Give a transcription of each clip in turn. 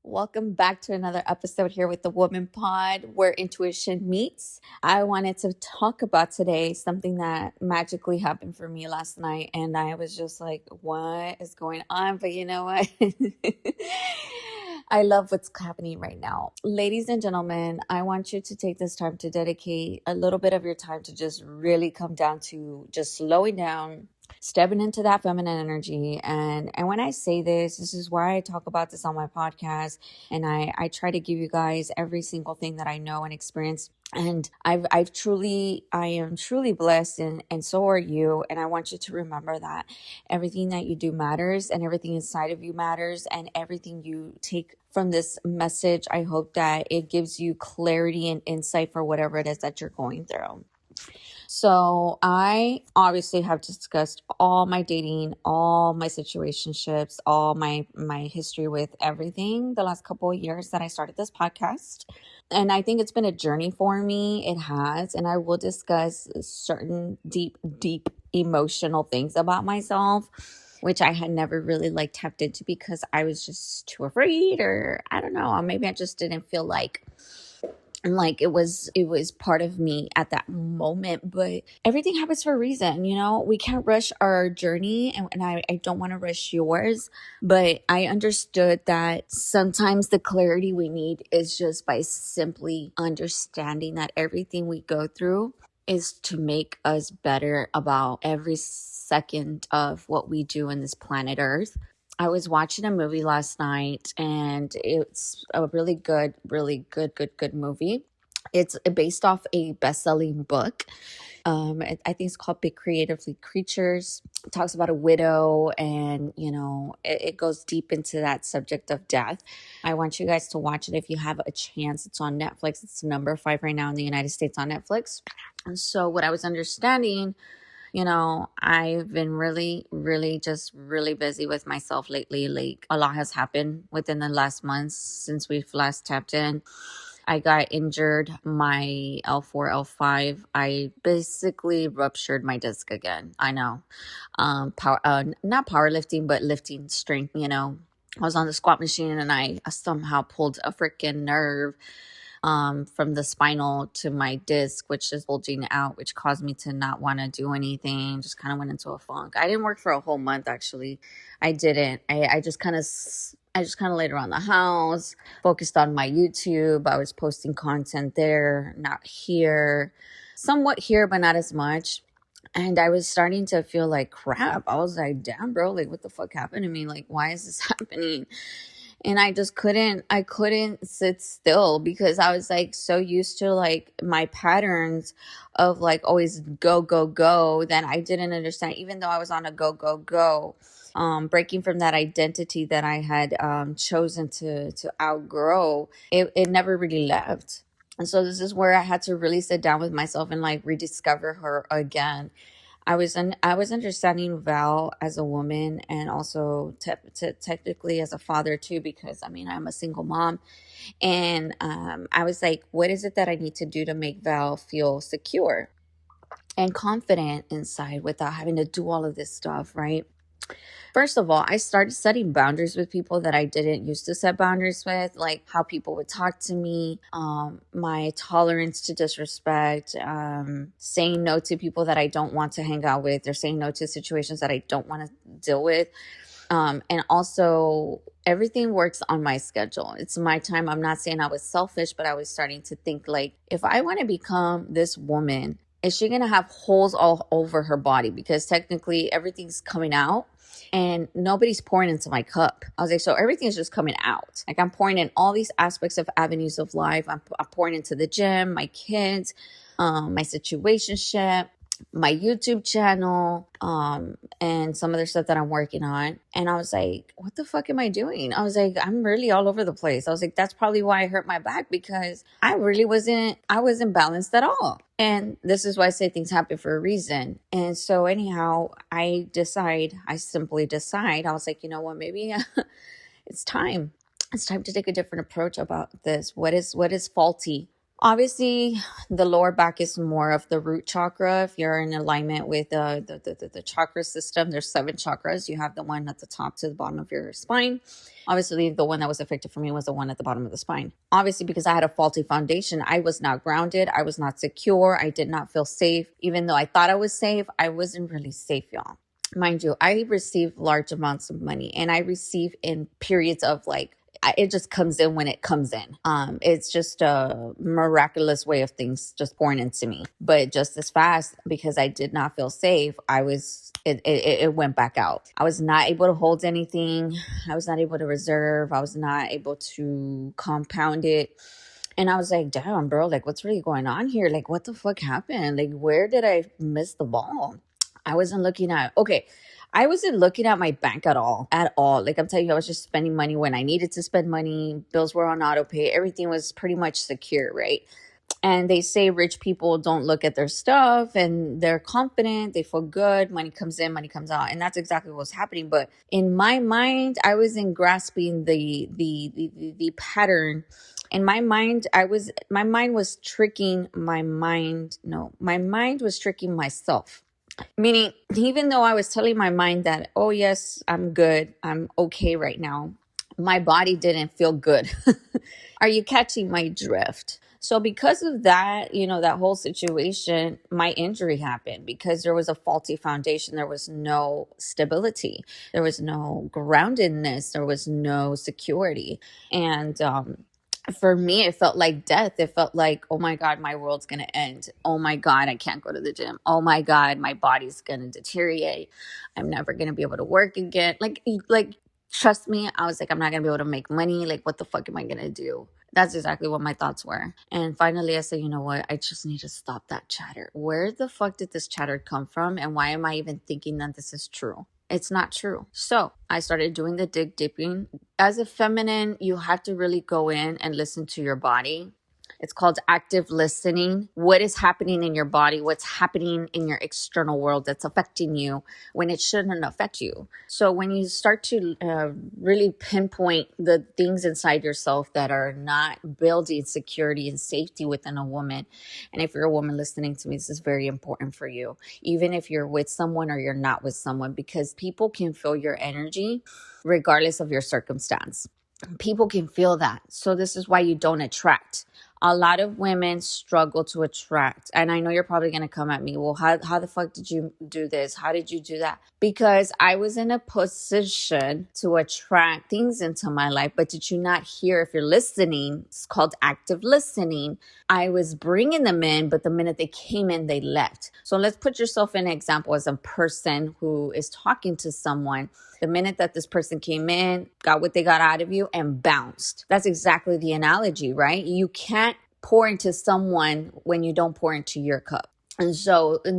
Welcome back to another episode here with the Woman Pod, where intuition meets. I wanted to talk about today something that magically happened for me last night, and I was just like, what is going on? But you know what? I love what's happening right now. Ladies and gentlemen, I want you to take this time to dedicate a little bit of your time to just really come down to just slowing down, stepping into that feminine energy. And when I say this is why I talk about this on my podcast, and I try to give you guys every single thing that I know and experience. And I am truly blessed, and so are you. And I want you to remember that everything that you do matters, and everything inside of you matters, and everything you take from this message, I hope that it gives you clarity and insight for whatever it is that you're going through. So I obviously have discussed all my dating, all my situationships, all my history with everything the last couple of years that I started this podcast. And I think it's been a journey for me. It has. And I will discuss certain deep emotional things about myself, which I had never really tapped into because I was just too afraid, or I don't know, maybe I just didn't feel like it was part of me at that moment. But everything happens for a reason. We can't rush our journey, and I don't want to rush yours, but I understood that sometimes the clarity we need is just by simply understanding that everything we go through is to make us better about every second of what we do in this planet Earth. I was watching a movie last night, and it's a really good movie. It's based off a best-selling book. I think it's called Big Creatively Creatures. It talks about a widow, and it goes deep into that subject of death. I want you guys to watch it if you have a chance. It's on Netflix. It's number 5 right now in the United States on Netflix. And so what I was understanding, I've been really busy with myself lately. A lot has happened within the last months since we've last tapped in. I got injured my L4, L5. I basically ruptured my disc again. I know. Not powerlifting, but lifting strength, I was on the squat machine, and I somehow pulled a freaking nerve from the spinal to my disc, which is bulging out, which caused me to not want to do anything. Just kind of went into a funk. I didn't work for a whole month, actually. I didn't. I just kind of laid around the house, focused on my YouTube. I was posting content there, not here. Somewhat here, but not as much. And I was starting to feel like crap. I was like, damn, bro, what the fuck happened to me? Why is this happening? And I just couldn't sit still, because I was so used to my patterns of always go, that I didn't understand, even though I was on a go, breaking from that identity that I had chosen to outgrow, it never really left. And so this is where I had to really sit down with myself and rediscover her again. I was understanding Val as a woman, and also technically as a father too, because I'm a single mom. And I was like, what is it that I need to do to make Val feel secure and confident inside without having to do all of this stuff, right? First of all, I started setting boundaries with people that I didn't used to set boundaries with, like how people would talk to me, my tolerance to disrespect, saying no to people that I don't want to hang out with, or saying no to situations that I don't want to deal with. And also, everything works on my schedule. It's my time. I'm not saying I was selfish, but I was starting to think if I want to become this woman, is she going to have holes all over her body? Because technically everything's coming out and nobody's pouring into my cup. I was like, so everything's just coming out. I'm pouring in all these aspects of avenues of life. I'm pouring into the gym, my kids, my situationship, my YouTube channel, and some other stuff that I'm working on. And I was like, what the fuck am I doing? I was like, I'm really all over the place. I was like, that's probably why I hurt my back, because I wasn't balanced at all. And this is why I say things happen for a reason. And so anyhow, I simply decide, I was like, you know what, maybe it's time. It's time to take a different approach about this. What is faulty? Obviously, the lower back is more of the root chakra. If you're in alignment with the chakra system, there's 7 chakras. You have the one at the top to the bottom of your spine. Obviously, the one that was affected for me was the one at the bottom of the spine. Obviously, because I had a faulty foundation, I was not grounded. I was not secure. I did not feel safe. Even though I thought I was safe, I wasn't really safe, y'all. Mind you, I receive large amounts of money, and I receive in periods of like, it just comes in when it comes in. It's just a miraculous way of things just pouring into me. But just as fast, because I did not feel safe, it went back out. I was not able to hold anything. I was not able to reserve. I was not able to compound it. And I was like, damn, bro, like, what's really going on here? Like, what the fuck happened? Like, where did I miss the ball? I wasn't looking at my bank at all. Like, I'm telling you, I was just spending money when I needed to spend money. Bills were on auto pay. Everything was pretty much secure, right? And they say rich people don't look at their stuff and they're confident, they feel good, money comes in, money comes out. And that's exactly what was happening. But in my mind, I wasn't grasping the pattern. In my mind, my mind was tricking myself. Meaning, even though I was telling my mind that, oh yes, I'm good, I'm okay right now, my body didn't feel good. Are you catching my drift? So because of that, that whole situation, my injury happened because there was a faulty foundation. There was no stability. There was no groundedness. There was no security. And for me, it felt like death. It felt like, oh my God, my world's going to end. Oh my God, I can't go to the gym. Oh my God, my body's going to deteriorate. I'm never going to be able to work again. Like, trust me, I was like, I'm not going to be able to make money. Like, what the fuck am I going to do? That's exactly what my thoughts were. And finally, I said, you know what? I just need to stop that chatter. Where the fuck did this chatter come from? And why am I even thinking that this is true? It's not true. So I started doing the digging. As a feminine, you have to really go in and listen to your body. It's called active listening. What is happening in your body? What's happening in your external world that's affecting you when it shouldn't affect you? So when you start to really pinpoint the things inside yourself that are not building security and safety within a woman, and if you're a woman listening to me, this is very important for you, even if you're with someone or you're not with someone, because people can feel your energy regardless of your circumstance. People can feel that. So this is why you don't attract. A lot of women struggle to attract. And I know you're probably going to come at me. Well, how the fuck did you do this? How did you do that? Because I was in a position to attract things into my life. But did you not hear? If you're listening, it's called active listening. I was bringing them in, but the minute they came in, they left. So let's put yourself in an example as a person who is talking to someone. The minute that this person came in, got what they got out of you and bounced. That's exactly the analogy, right? You can't pour into someone when you don't pour into your cup. And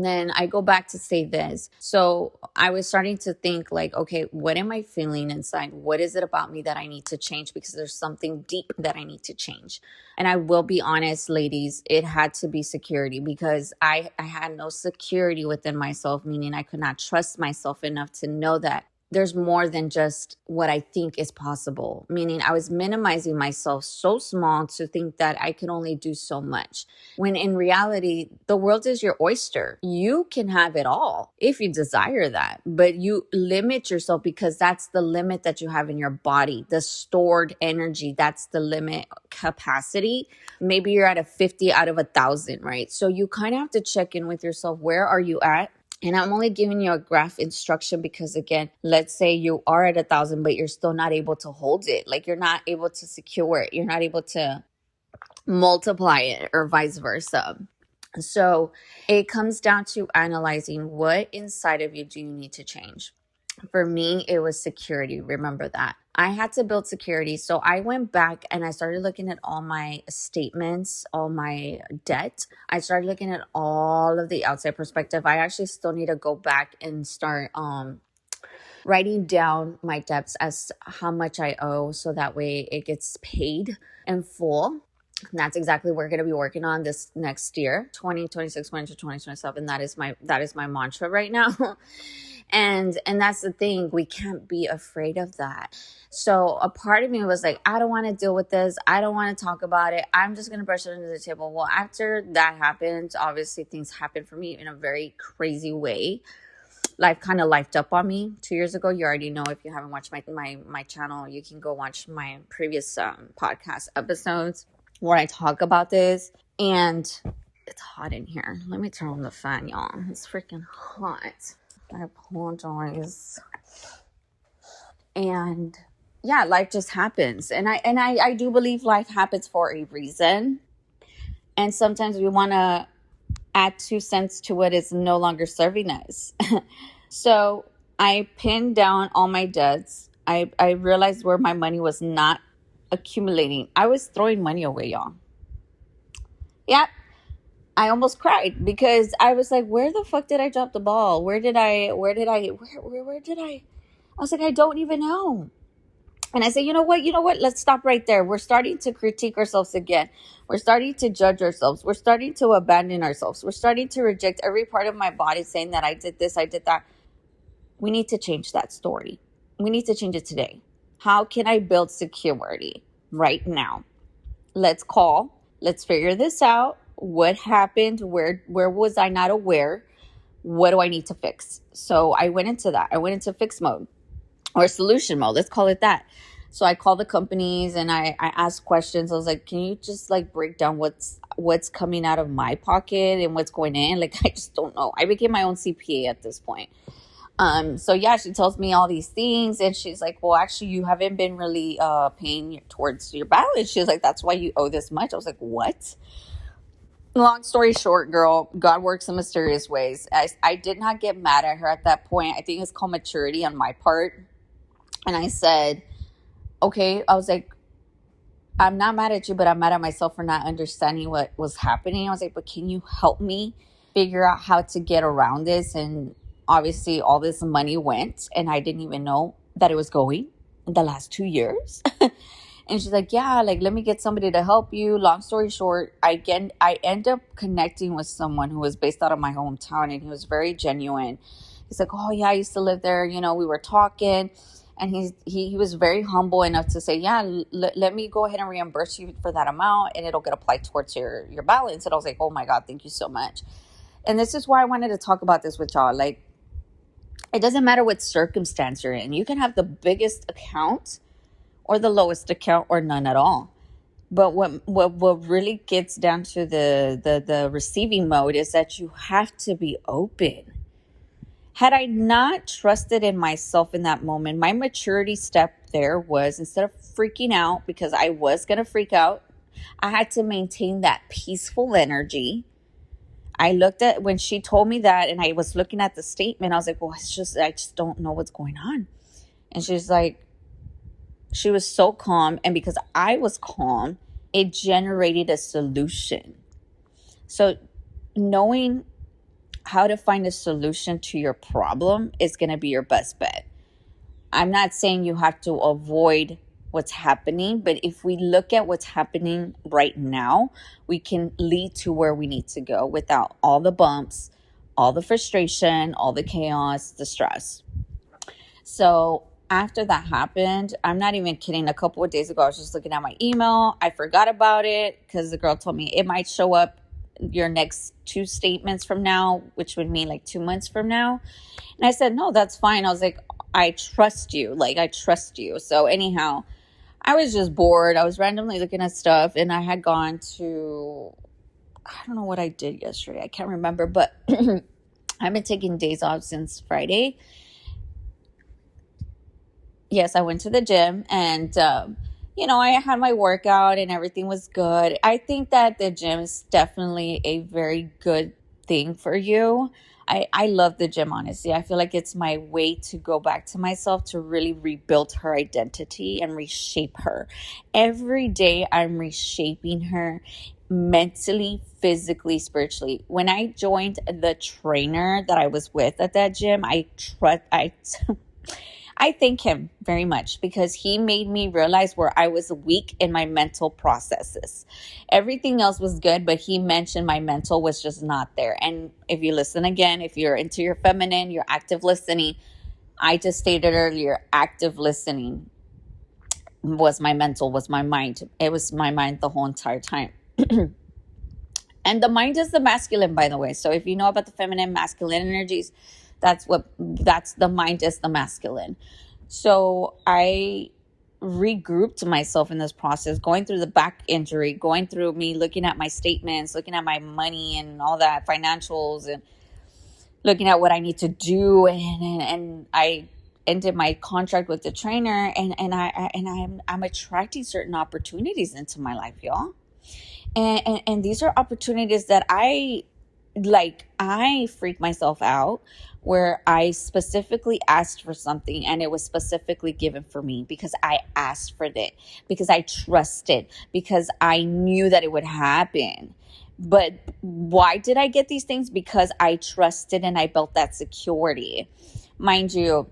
then I go back to say this. So I was starting to think like, okay, what am I feeling inside? What is it about me that I need to change? Because there's something deep that I need to change. And I will be honest, ladies, it had to be security, because I had no security within myself, meaning I could not trust myself enough to know that there's more than just what I think is possible. Meaning I was minimizing myself so small to think that I could only do so much. When in reality, the world is your oyster. You can have it all if you desire that, but you limit yourself because that's the limit that you have in your body, the stored energy. That's the limit capacity. Maybe you're at a 50 out of 1,000, right? So you kind of have to check in with yourself. Where are you at? And I'm only giving you a graph instruction because, again, let's say you are at 1,000, but you're still not able to hold it. Like, you're not able to secure it. You're not able to multiply it, or vice versa. So it comes down to analyzing what inside of you do you need to change. For me, it was security. Remember that. I had to build security. So I went back and I started looking at all my statements, all my debt. I started looking at all of the outside perspective. I actually still need to go back and start writing down my debts as how much I owe, so that way it gets paid in full. And that's exactly what we're going to be working on this next year, 2026, 2027. That is my mantra right now. And that's the thing. We can't be afraid of that. So a part of me was like, I don't want to deal with this. I don't want to talk about it. I'm just going to brush it under the table. Well, after that happened, obviously things happened for me in a very crazy way. life kind of lifed up on me 2 years ago. You already know, if you haven't watched my channel, you can go watch my previous podcast episodes where I talk about this. And it's hot in here. Let me turn on the fan, y'all. It's freaking hot. I apologize. And yeah, life just happens. And I do believe life happens for a reason. And sometimes we want to add 2 cents to what is no longer serving us. So I pinned down all my debts. I realized where my money was not accumulating. I was throwing money away, y'all. Yep. I almost cried because I was like, where the fuck did I drop the ball? Where did I, I was like, I don't even know. And I said, you know what? Let's stop right there. We're starting to critique ourselves again. We're starting to judge ourselves. We're starting to abandon ourselves. We're starting to reject every part of my body saying that I did this, I did that. We need to change that story. We need to change it today. How can I build security right now? Let's call. Let's figure this out. What happened? Where was I not aware? What do I need to fix? So I went into that. I went into fix mode or solution mode. Let's call it that. So I called the companies and I asked questions. I was like, can you just like break down what's coming out of my pocket and what's going in? Like, I just don't know. I became my own CPA at this point. So yeah, she tells me all these things and she's like, well, actually you haven't been really paying towards your balance. She's like, that's why you owe this much. I was like, what? Long story short, girl, God works in mysterious ways. I did not get mad at her at that point. I think it's called maturity on my part. And I said, okay, I was like, I'm not mad at you, but I'm mad at myself for not understanding what was happening. I was like, but can you help me figure out how to get around this? And obviously all this money went and I didn't even know that it was going in the last 2 years. And she's like, yeah, like, let me get somebody to help you. Long story short, I end up connecting with someone who was based out of my hometown and he was very genuine. He's like, oh yeah, I used to live there. You know, we were talking and he was very humble enough to say, yeah, let me go ahead and reimburse you for that amount and it'll get applied towards your balance. And I was like, oh my God, thank you so much. And this is why I wanted to talk about this with y'all. Like, it doesn't matter what circumstance you're in. You can have the biggest account or the lowest account or none at all. But what really gets down to the receiving mode is that you have to be open. Had I not trusted in myself in that moment, my maturity step there was, instead of freaking out, because I was going to freak out, I had to maintain that peaceful energy. I looked at when she told me that and I was looking at the statement, I was like, well, I just don't know what's going on. And she's like, she was so calm. And because I was calm, it generated a solution. So knowing how to find a solution to your problem is going to be your best bet. I'm not saying you have to avoid what's happening, but if we look at what's happening right now, we can lead to where we need to go without all the bumps, all the frustration, all the chaos, the stress. So after that happened, I'm not even kidding. A couple of days ago, I was just looking at my email. I forgot about it because the girl told me it might show up your next 2 statements from now, which would mean like 2 months from now. And I said, no, that's fine. I was like, I trust you. Like, I trust you. So anyhow, I was just bored. I was randomly looking at stuff and I had gone to, I don't know what I did yesterday. I can't remember, but I've been taking days off since Friday. Yes, I went to the gym and, I had my workout and everything was good. I think that the gym is definitely a very good thing for you. I love the gym, honestly. I feel like it's my way to go back to myself, to really rebuild her identity and reshape her. Every day I'm reshaping her mentally, physically, spiritually. When I joined the trainer that I was with at that gym, I thank him very much because he made me realize where I was weak in my mental processes. Everything else was good, but he mentioned my mental was just not there. And if you listen again, if you're into your feminine, your active listening, I just stated earlier, active listening was my mental, was my mind. It was my mind the whole entire time. And the mind is the masculine, by the way. So if you know about the feminine, masculine energies, That's the mind is the masculine. So I regrouped myself in this process, going through the back injury, going through me looking at my statements, looking at my money and all that financials, and looking at what I need to do. And I ended my contract with the trainer, and I'm attracting certain opportunities into my life, y'all. And these are opportunities that I freak myself out, where I specifically asked for something and it was specifically given for me because I asked for it, because I trusted, because I knew that it would happen. But why did I get these things? Because I trusted and I built that security. Mind you,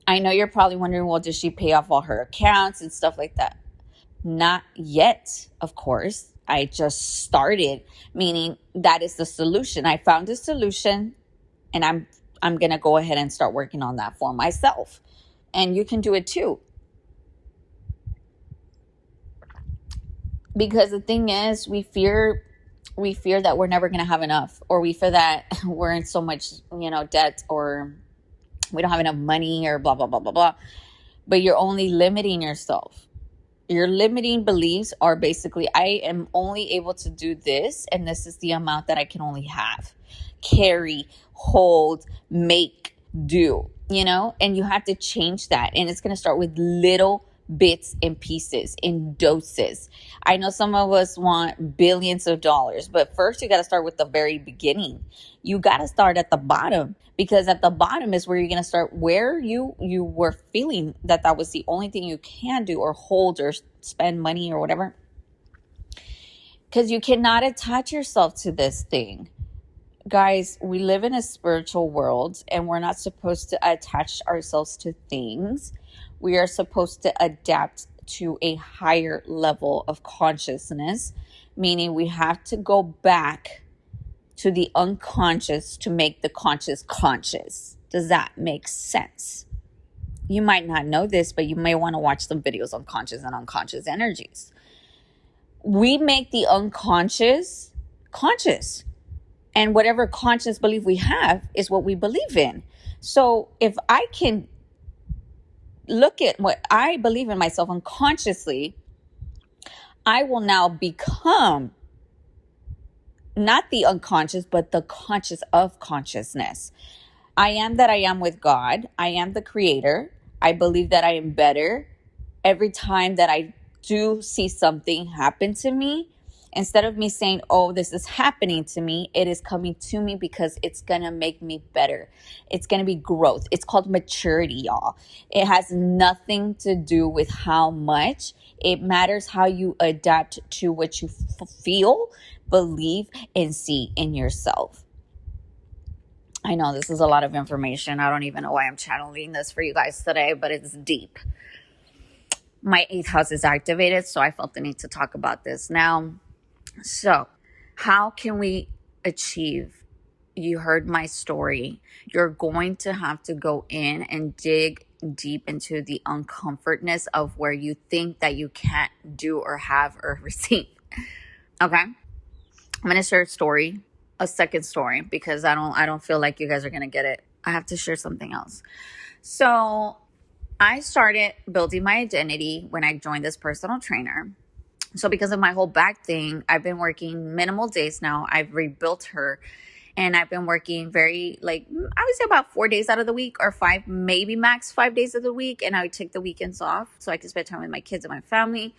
I know you're probably wondering, well, does she pay off all her accounts and stuff like that? Not yet, of course. I just started, meaning that is the solution. I found a solution, and I'm going to go ahead and start working on that for myself. And you can do it too. Because the thing is, we fear that we're never going to have enough, or we fear that we're in so much, debt, or we don't have enough money, or blah, blah, blah, blah, blah. But you're only limiting yourself. Your limiting beliefs are basically, I am only able to do this, and this is the amount that I can only have, carry, hold, make, do, and you have to change that. And it's going to start with little bits and pieces, in doses. I know some of us want billions of dollars, but first you got to start with the very beginning. You got to start at the bottom, because at the bottom is where you're going to start, where you were feeling that was the only thing you can do, or hold, or spend money, or whatever. Because you cannot attach yourself to this thing. Guys, we live in a spiritual world, and we're not supposed to attach ourselves to things. We are supposed to adapt to a higher level of consciousness, meaning we have to go back to the unconscious to make the conscious conscious. Does that make sense? You might not know this, but you may want to watch some videos on conscious and unconscious energies. We make the unconscious conscious. And whatever conscious belief we have is what we believe in. So if I can look at what I believe in myself unconsciously, I will now become not the unconscious, but the conscious of consciousness. I am that I am with God. I am the creator. I believe that I am better. Every time that I do see something happen to me, instead of me saying, oh, this is happening to me, it is coming to me because it's going to make me better. It's going to be growth. It's called maturity, y'all. It has nothing to do with how much. It matters how you adapt to what you feel, believe, and see in yourself. I know this is a lot of information. I don't even know why I'm channeling this for you guys today, but it's deep. My 8th house is activated, so I felt the need to talk about this now. So, how can we achieve? You heard my story. You're going to have to go in and dig deep into the uncomfortness of where you think that you can't do or have or receive. Okay? I'm going to share a second story, because I don't feel like you guys are going to get it. I have to share something else. So, I started building my identity when I joined this personal trainer. So because of my whole back thing, I've been working minimal days now. I've rebuilt her, and I've been working very, I would say about 4 days out of the week, or 5, maybe max 5 days of the week. And I would take the weekends off so I can spend time with my kids and my family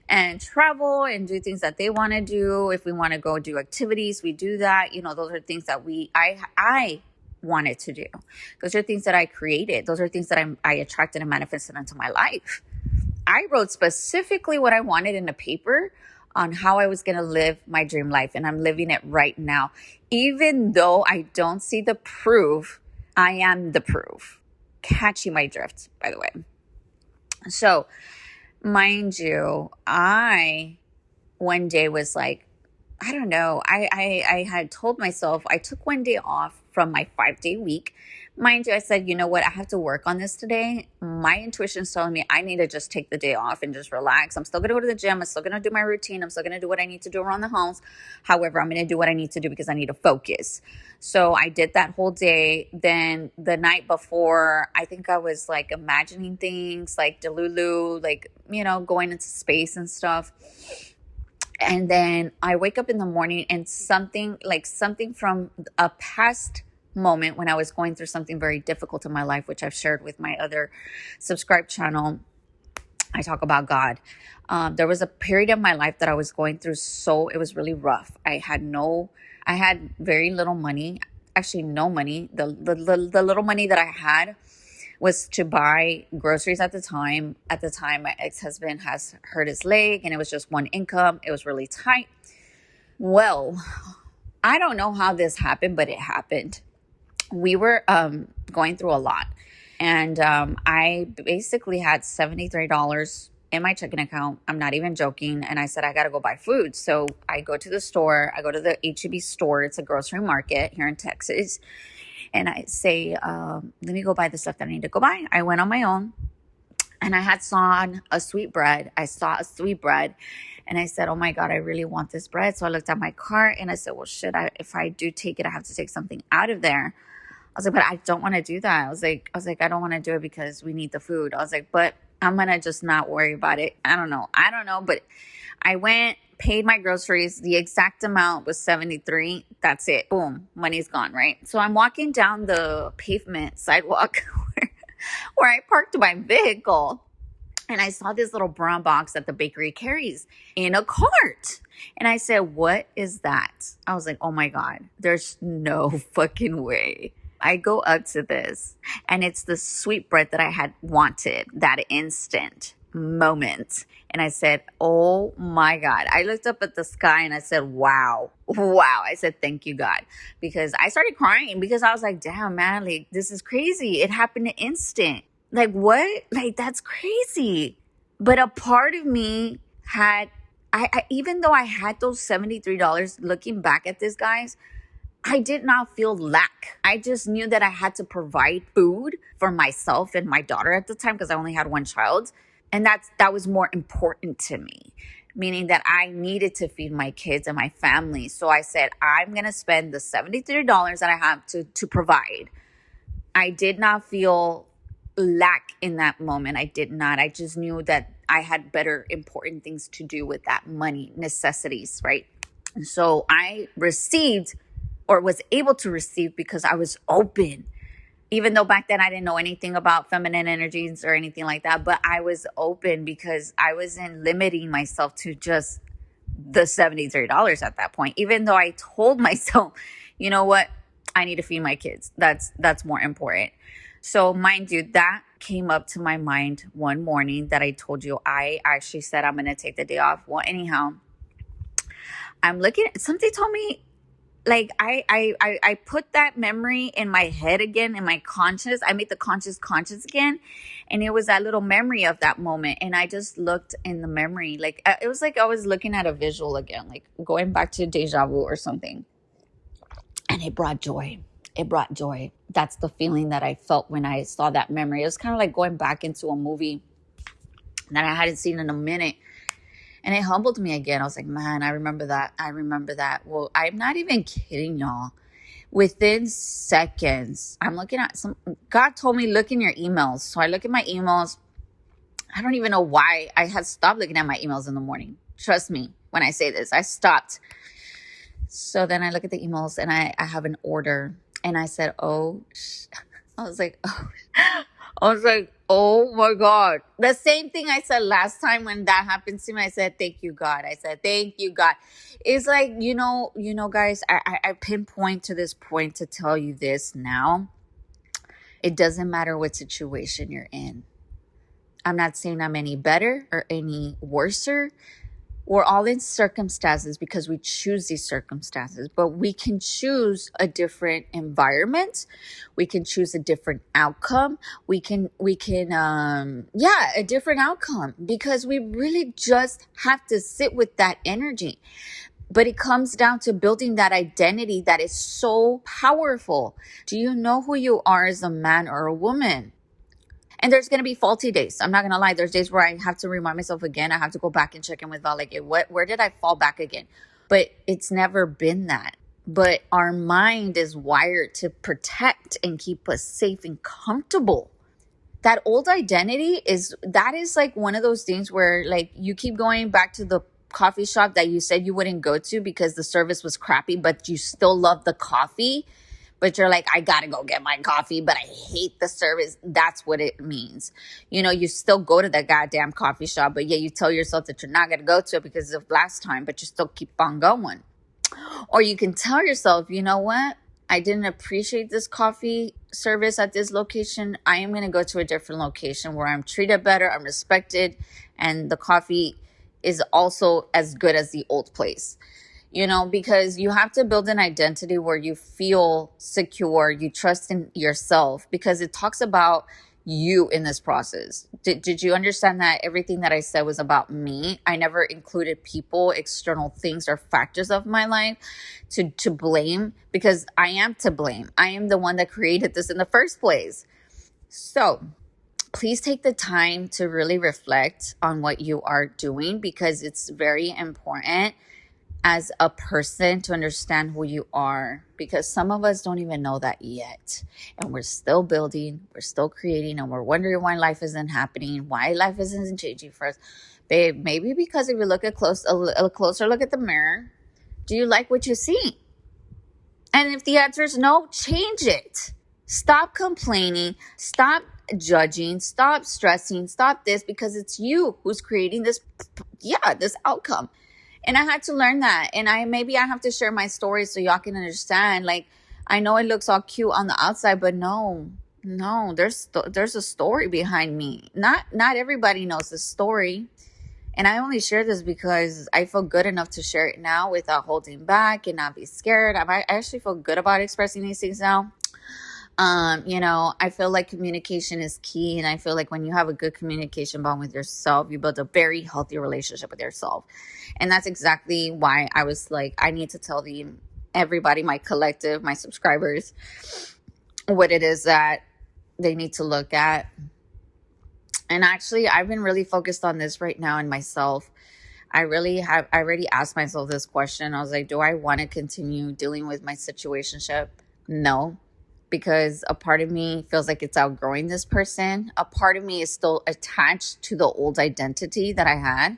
and travel and do things that they want to do. If we want to go do activities, we do that. Those are things that I wanted to do. Those are things that I created. Those are things that I attracted and manifested into my life. I wrote specifically what I wanted in a paper on how I was going to live my dream life. And I'm living it right now. Even though I don't see the proof, I am the proof. Catching my drift, by the way. So, mind you, I one day was like, I don't know. I had told myself, I took one day off from my 5-day week Mind you, I said, you know what? I have to work on this today. My intuition's telling me I need to just take the day off and just relax. I'm still going to go to the gym. I'm still going to do my routine. I'm still going to do what I need to do around the house. However, I'm going to do what I need to do because I need to focus. So I did that whole day. Then the night before, I think I was like imagining things like Delulu, like, going into space and stuff. And then I wake up in the morning and something from a past moment when I was going through something very difficult in my life, which I've shared with my other subscribed channel. I talk about God. There was a period of my life that I was going through. So it was really rough. I had very little money, actually no money. The little money that I had was to buy groceries at the time. At the time, my ex-husband has hurt his leg and it was just one income. It was really tight. Well, I don't know how this happened, but it happened. We were going through a lot. And I basically had $73 in my checking account. I'm not even joking. And I said, I got to go buy food. So I go to the store. I go to the H-E-B store. It's a grocery market here in Texas. And I say, let me go buy the stuff that I need to go buy. I went on my own and I had saw a sweetbread. I saw a sweetbread and I said, oh my God, I really want this bread. So I looked at my cart and I said, well, if I do take it, I have to take something out of there. I was like, but I don't want to do that. I was like, I don't want to do it because we need the food. I was like, but I'm going to just not worry about it. I don't know. But I went, paid my groceries. The exact amount was $73. That's it. Boom. Money's gone, right? So I'm walking down the pavement sidewalk where I parked my vehicle. And I saw this little brown box that the bakery carries in a cart. And I said, what is that? I was like, oh my God, there's no fucking way. I go up to this and it's the sweetbread that I had wanted, that instant moment. And I said, oh my God. I looked up at the sky and I said, wow. I said, thank you, God. Because I started crying because I was like, damn, man, like this is crazy. It happened instant. Like what? Like that's crazy. But a part of me had, even though I had those $73, looking back at this, guys, I did not feel lack. I just knew that I had to provide food for myself and my daughter at the time because I only had one child. And that was more important to me, meaning that I needed to feed my kids and my family. So I said, I'm going to spend the $73 that I have to provide. I did not feel lack in that moment. I did not. I just knew that I had better important things to do with that money, necessities, right? And so I received or was able to receive because I was open. Even though back then I didn't know anything about feminine energies or anything like that, but I was open because I wasn't limiting myself to just the $73 at that point. Even though I told myself, you know what, I need to feed my kids. That's more important. So mind you, that came up to my mind one morning that I told you I actually said I'm going to take the day off. Well, anyhow, I'm looking at something told me, like I put that memory in my head again, in my conscious. I made the conscious again. And it was that little memory of that moment. And I just looked in the memory. Like it was like I was looking at a visual again, like going back to deja vu or something. And it brought joy. That's the feeling that I felt when I saw that memory. It was kind of like going back into a movie that I hadn't seen in a minute. And it humbled me again. I was like, man, I remember that. Well, I'm not even kidding, y'all. Within seconds, I'm looking at God told me, look in your emails. So I look at my emails. I don't even know why I had stopped looking at my emails in the morning. Trust me when I say this, I stopped. So then I look at the emails and I have an order. And I said, I was like, oh my God. The same thing I said last time when that happened to me. I said, thank you, God. It's like, guys, I pinpoint to this point to tell you this now. It doesn't matter what situation you're in. I'm not saying I'm any better or any worser. We're all in circumstances because we choose these circumstances, but we can choose a different environment. We can choose a different outcome. A different outcome because we really just have to sit with that energy. But it comes down to building that identity that is so powerful. Do you know who you are as a man or a woman? And there's going to be faulty days. I'm not going to lie. There's days where I have to remind myself again. I have to go back and check in with Val, like, where did I fall back again? But it's never been that. But our mind is wired to protect and keep us safe and comfortable. That old identity is like one of those things where like you keep going back to the coffee shop that you said you wouldn't go to because the service was crappy, but you still love the coffee. But you're like, I gotta go get my coffee, but I hate the service. That's what it means. You know, you still go to that goddamn coffee shop, but yeah, you tell yourself that you're not gonna go to it because of last time, but you still keep on going. Or you can tell yourself, you know what? I didn't appreciate this coffee service at this location. I am going to go to a different location where I'm treated better, I'm respected, and the coffee is also as good as the old place. You know, because you have to build an identity where you feel secure, you trust in yourself, because it talks about you in this process. Did you understand that everything that I said was about me? I never included people, external things, or factors of my life to blame, because I am to blame. I am the one that created this in the first place. So please take the time to really reflect on what you are doing, because it's very important as a person to understand who you are, because some of us don't even know that yet, and we're still building, we're still creating, and we're wondering why life isn't happening, why life isn't changing for us. Babe, maybe because if you look at a closer look at the mirror, do you like what you see? And if the answer is no, change it. Stop complaining, stop judging, stop stressing, stop this, because it's you who's creating this outcome. And I had to learn that. And maybe I have to share my story so y'all can understand. Like, I know it looks all cute on the outside, but no, there's a story behind me. Not everybody knows the story. And I only share this because I feel good enough to share it now without holding back and not be scared. I actually feel good about expressing these things now. You know, I feel like communication is key. And I feel like when you have a good communication bond with yourself, you build a very healthy relationship with yourself. And that's exactly why I was like, I need to tell everybody, my collective, my subscribers, what it is that they need to look at. And actually, I've been really focused on this right now in myself. I already asked myself this question. I was like, do I want to continue dealing with my situationship? No. Because a part of me feels like it's outgrowing this person. A part of me is still attached to the old identity that I had.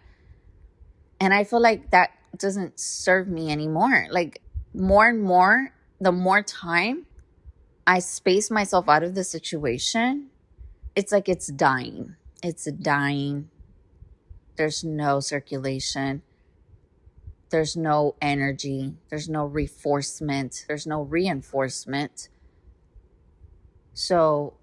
And I feel like that doesn't serve me anymore. Like, more and more, the more time I space myself out of the situation, it's like it's dying. It's dying. There's no circulation. There's no energy. There's no reinforcement. There's no reinforcement. So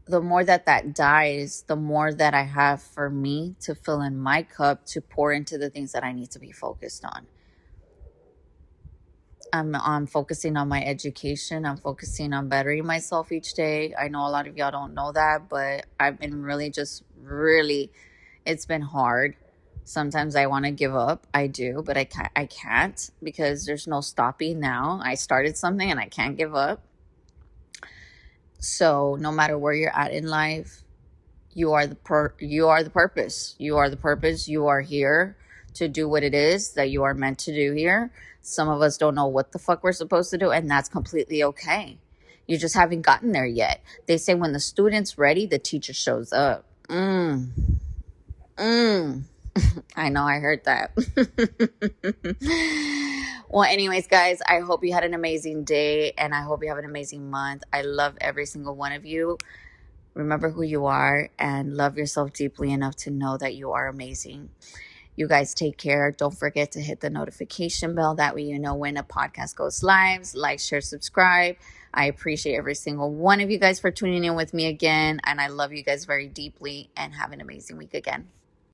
the more that dies, the more that I have for me to fill in my cup to pour into the things that I need to be focused on. I'm focusing on my education. I'm focusing on bettering myself each day. I know a lot of y'all don't know that, but I've been really, it's been hard. Sometimes I want to give up. I do, but I can't because there's no stopping now. I started something and I can't give up. So no matter where you're at in life, you are the purpose. You are the purpose. You are here to do what it is that you are meant to do here. Some of us don't know what the fuck we're supposed to do, and that's completely okay. You just haven't gotten there yet. They say when the student's ready, the teacher shows up. I know, I heard that. Well, anyways, guys, I hope you had an amazing day, and I hope you have an amazing month. I love every single one of you. Remember who you are and love yourself deeply enough to know that you are amazing. You guys take care. Don't forget to hit the notification bell. That way you know when a podcast goes live. Like, share, subscribe. I appreciate every single one of you guys for tuning in with me again. And I love you guys very deeply, and have an amazing week again.